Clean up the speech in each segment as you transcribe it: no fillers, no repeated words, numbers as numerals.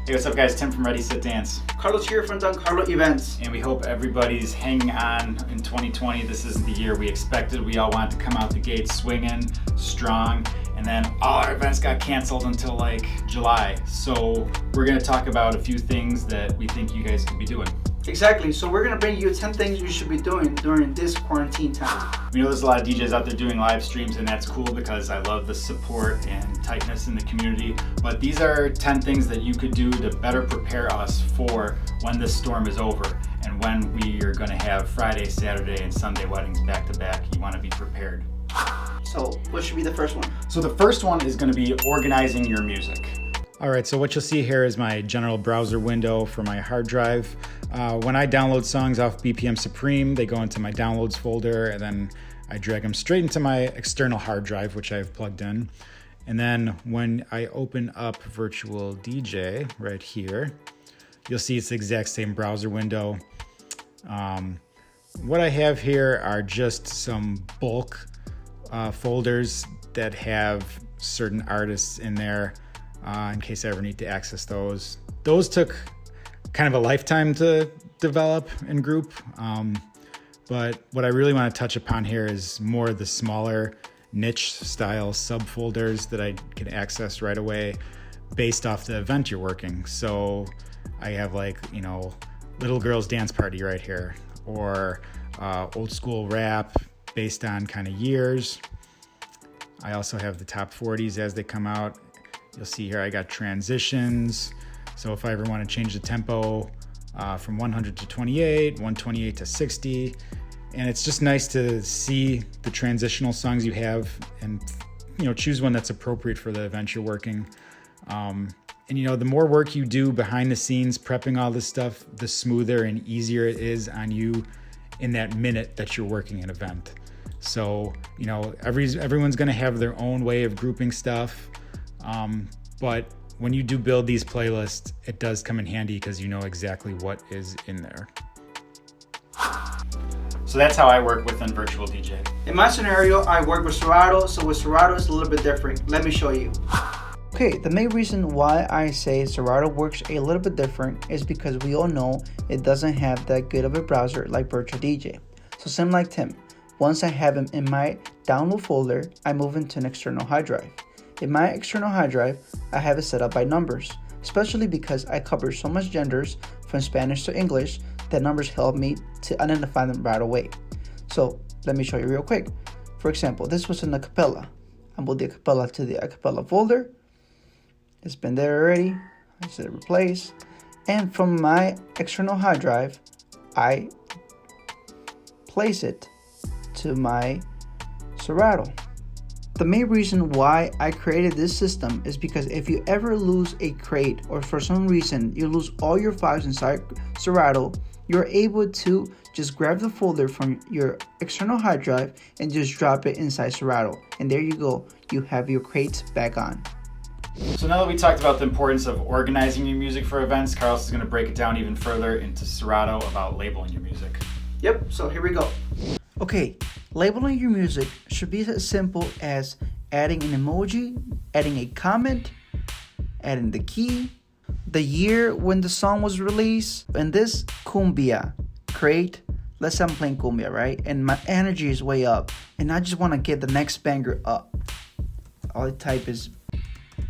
Hey, what's up guys? Tim from Ready Set Dance. Carlos here from Don Carlo Events. And we hope everybody's hanging on in 2020. This isn't the year we expected. We all wanted to come out the gate swinging, strong, and then all our events got canceled until like July. So we're gonna talk about a few things that we think you guys could be doing. Exactly, so we're gonna bring you 10 things you should be doing during this quarantine time. We know there's a lot of DJs out there doing live streams, and that's cool because I love the support and tightness in the community. But these are 10 things that you could do to better prepare us for when this storm is over and when we are gonna have Friday, Saturday, and Sunday weddings back to back. You wanna be prepared. So what should be the first one? So the first one is gonna be organizing your music. All right, so what you'll see here is my general browser window for my hard drive. When I download songs off BPM Supreme, they go into my downloads folder, and then I drag them straight into my external hard drive, which I've plugged in. And then when I open up Virtual DJ right here, you'll see it's the exact same browser window. What I have here are just some bulk folders that have certain artists in there in case I ever need to access those. Those took kind of a lifetime to develop and group. But what I really want to touch upon here is more of the smaller niche style subfolders that I can access right away based off the event you're working. So I have like, Little Girls Dance Party right here, or old school rap based on kind of years. I also have the top 40s as they come out. You'll see here I got transitions. So if I ever want to change the tempo from 100 to 28, 128 to 60, and it's just nice to see the transitional songs you have and choose one that's appropriate for the event you're working. And the more work you do behind the scenes prepping all this stuff, the smoother and easier it is on you in that minute that you're working an event. So everyone's going to have their own way of grouping stuff, but when you do build these playlists, it does come in handy because you know exactly what is in there. So that's how I work within Virtual DJ. In my scenario, I work with Serato, so with Serato it's a little bit different. Let me show you. Okay, the main reason why I say Serato works a little bit different is because we all know it doesn't have that good of a browser like Virtual DJ. So same like Tim, once I have him in my download folder, I move into an external hard drive. In my external hard drive, I have it set up by numbers, especially because I cover so much genders from Spanish to English that numbers help me to identify them right away. So let me show you real quick. For example, this was an acapella. I moved the acapella to the acapella folder. It's been there already. I said replace. And from my external hard drive, I place it to my Serato. The main reason why I created this system is because if you ever lose a crate or for some reason you lose all your files inside Serato, you're able to just grab the folder from your external hard drive and just drop it inside Serato. And there you go, you have your crates back on. So now that we talked about the importance of organizing your music for events, Carlos is going to break it down even further into Serato about labeling your music. Yep, so here we go. Okay, labeling your music should be as simple as adding an emoji, adding a comment, adding the key, the year when the song was released, and this cumbia crate. Let's say I'm playing cumbia, right? And my energy is way up, and I just want to get the next banger up. All I type is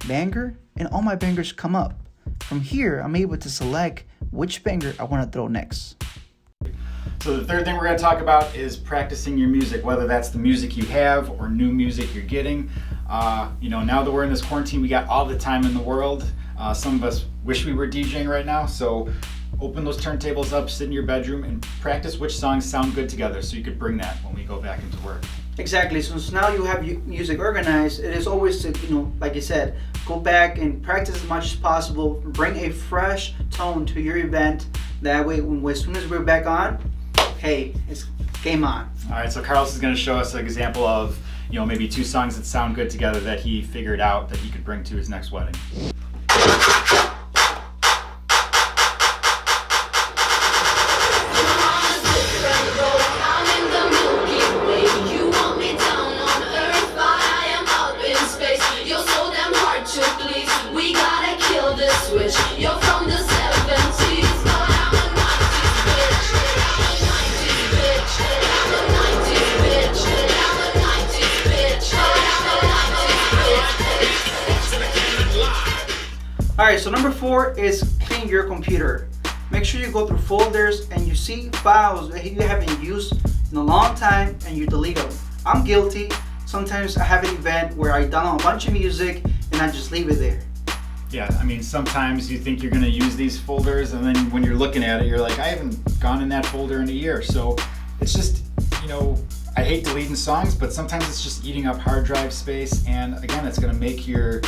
banger, and all my bangers come up. From here, I'm able to select which banger I want to throw next. So the third thing we're going to talk about is practicing your music, whether that's the music you have or new music you're getting. Now that we're in this quarantine, we got all the time in the world. Some of us wish we were DJing right now, so open those turntables up, sit in your bedroom, and practice which songs sound good together so you could bring that when we go back into work. Exactly, so now you have music organized, it is always to, like you said, go back and practice as much as possible, bring a fresh tone to your event. That way, as soon as we're back on, hey, it's game on. All right, so Carlos is going to show us an example of, maybe two songs that sound good together that he figured out that he could bring to his next wedding. You're Alright, so number 4 is clean your computer. Make sure you go through folders and you see files that you haven't used in a long time and you delete them. I'm guilty. Sometimes I have an event where I download a bunch of music and I just leave it there. Yeah, I mean, sometimes you think you're going to use these folders, and then when you're looking at it, you're like, I haven't gone in that folder in a year. So it's just, I hate deleting songs, but sometimes it's just eating up hard drive space. And again, it's going to make your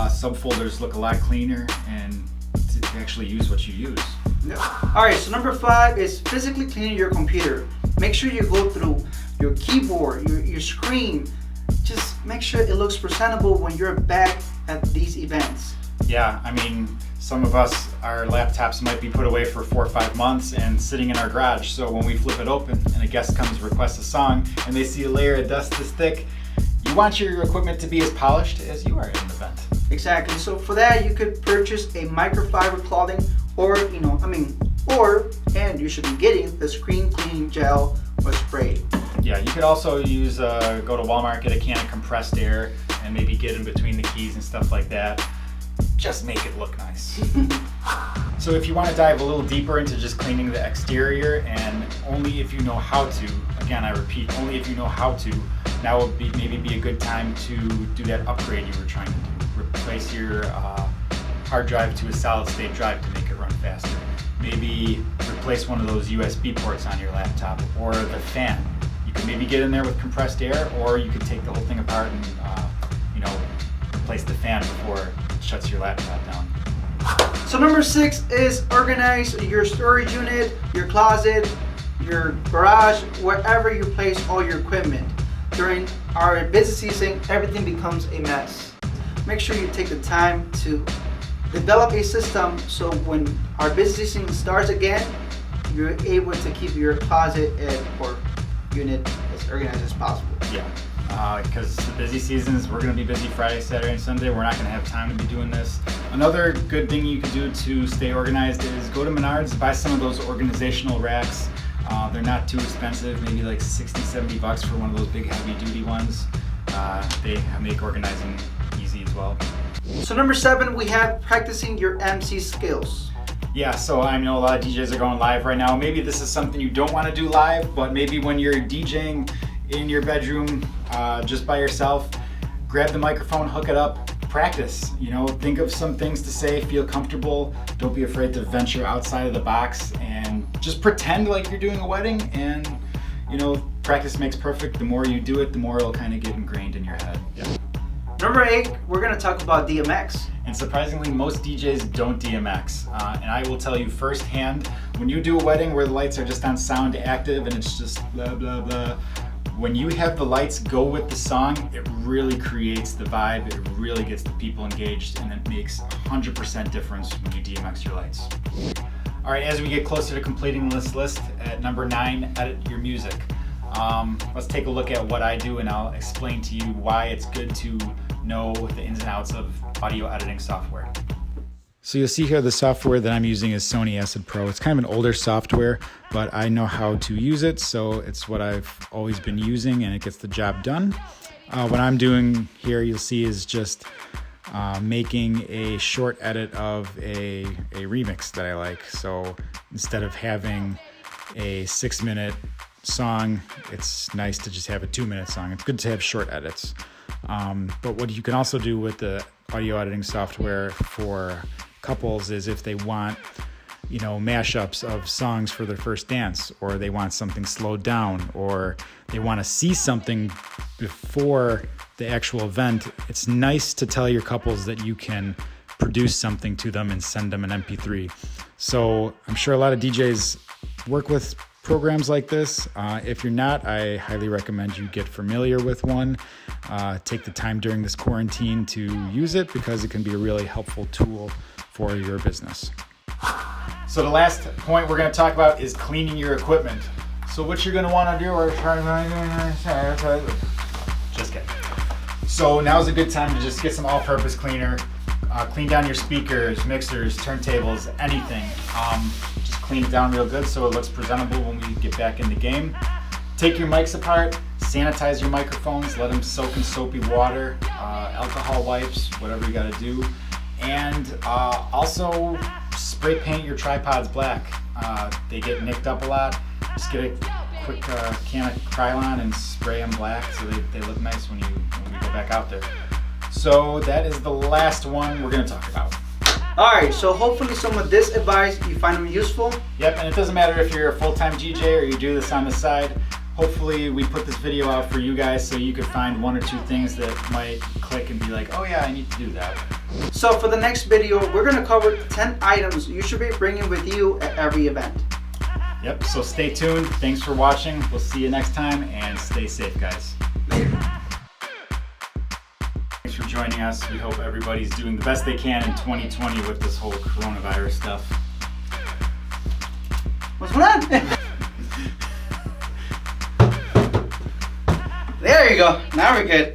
subfolders look a lot cleaner and to actually use what you use. Yep. Alright, so number 5 is physically cleaning your computer. Make sure you go through your keyboard, your screen. Just make sure it looks presentable when you're back at these events. Yeah, I mean, some of us, our laptops might be put away for 4 or 5 months and sitting in our garage. So when we flip it open and a guest comes to request a song and they see a layer of dust this thick, you want your equipment to be as polished as you are at an event. Exactly. So for that, you could purchase a microfiber clothing, or and you should be getting the screen cleaning gel or spray. Yeah, you could also use go to Walmart, get a can of compressed air, and maybe get in between the keys and stuff like that. Just make it look nice. So if you want to dive a little deeper into just cleaning the exterior, and only if you know how to, again I repeat, only if you know how to, now would maybe be a good time to do that upgrade you were trying to do. Replace your hard drive to a solid state drive to make it run faster. Maybe replace one of those USB ports on your laptop, or the fan. You could maybe get in there with compressed air, or you could take the whole thing apart and replace the fan before it shuts your laptop down. So number 6 is organize your storage unit, your closet, your garage, wherever you place all your equipment. During our busy season, everything becomes a mess. Make sure you take the time to develop a system so when our busy season starts again, you're able to keep your closet or unit as organized as possible. Yeah. Because the busy seasons, we're going to be busy Friday, Saturday, and Sunday. We're not going to have time to be doing this. Another good thing you can do to stay organized is go to Menards, buy some of those organizational racks. They're not too expensive, maybe like $60-$70 for one of those big heavy duty ones. They make organizing easy as well. So number 7, we have practicing your MC skills. Yeah, so I know a lot of DJs are going live right now. Maybe this is something you don't want to do live, but maybe when you're DJing in your bedroom just by yourself, grab the microphone, hook it up, practice. Think of some things to say, feel comfortable. Don't be afraid to venture outside of the box and just pretend like you're doing a wedding. And practice makes perfect. The more you do it, the more it'll kind of get ingrained in your head. Yeah. Number 8, we're going to talk about DMX. And surprisingly, most DJs don't DMX. And I will tell you firsthand, when you do a wedding where the lights are just on sound active and it's just blah, blah, blah, when you have the lights go with the song, it really creates the vibe, it really gets the people engaged, and it makes 100% difference when you DMX your lights. All right, as we get closer to completing this list, at number 9, edit your music. Let's take a look at what I do, and I'll explain to you why it's good to know the ins and outs of audio editing software. So you'll see here the software that I'm using is Sony Acid Pro. It's kind of an older software, but I know how to use it, so it's what I've always been using, and it gets the job done. What I'm doing here, you'll see, is just making a short edit of a remix that I like. So instead of having a 6-minute song, it's nice to just have a 2-minute song. It's good to have short edits. But what you can also do with the audio editing software for couples is if they want, mashups of songs for their first dance, or they want something slowed down, or they want to see something before the actual event, it's nice to tell your couples that you can produce something to them and send them an MP3. So I'm sure a lot of DJs work with programs like this. If you're not, I highly recommend you get familiar with one. Take the time during this quarantine to use it, because it can be a really helpful tool for your business. So the last point we're going to talk about is cleaning your equipment. So what you're going to want to do just kidding. So now's a good time to just get some all-purpose cleaner. Clean down your speakers, mixers, turntables, anything. Just clean it down real good so it looks presentable when we get back in the game. Take your mics apart, sanitize your microphones, let them soak in soapy water, alcohol wipes, whatever you got to do. And also spray paint your tripods black. They get nicked up a lot. Just get a quick can of Krylon and spray them black so they look nice when we go back out there. So that is the last one we're gonna talk about. Alright, so hopefully some of this advice you find them useful. Yep, and it doesn't matter if you're a full-time GJ or you do this on the side. Hopefully we put this video out for you guys so you could find one or two things that might click and be like, oh yeah, I need to do that. So for the next video, we're going to cover 10 items you should be bringing with you at every event. Yep, so stay tuned. Thanks for watching. We'll see you next time, and stay safe, guys. Thanks for joining us. We hope everybody's doing the best they can in 2020 with this whole coronavirus stuff. What's going on? There you go. Now we're good.